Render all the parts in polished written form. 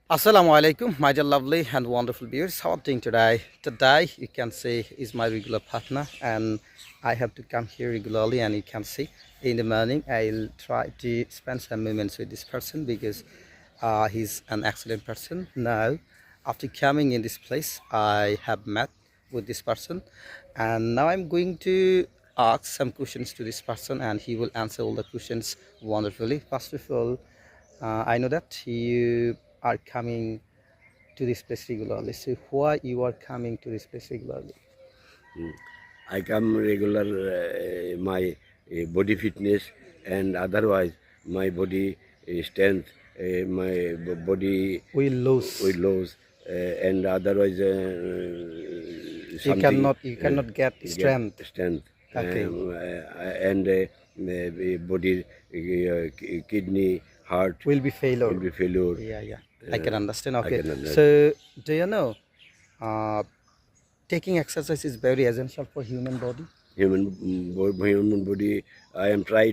Assalamu alaikum, my dear lovely and wonderful viewers. How are you doing today? Today, you can see, is my regular partner, and I have to come here regularly. And you can see, in the morning, I'll try to spend some moments with this person because he's an excellent person. Now, after coming in this place, I have met with this person, and now I'm going to ask some questions to this person, and he will answer all the questions wonderfully. First of all, I know that you are coming to this place regularly. So why you are coming to this place regularly? I come regular my body fitness and otherwise my body strength, my body We lose. will lose and otherwise something You cannot get get strength. strength Okay. and body kidney heart Will be failure. will be failure. Yeah. I can understand. I Okay. can understand. So do you know uh, taking exercise is very essential for human body? Human body. I am try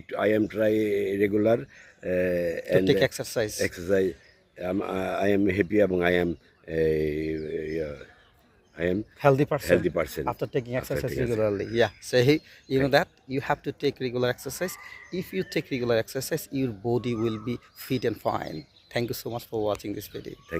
regular To and take exercise. exercise. I am happy এবং I am Healthy person healthy person after taking after exercise taking exercise. regularly. Yeah. So you know that you have to take regular exercise. If you take regular exercise, your body will be fit and fine. Thank you so much for watching this video. Thank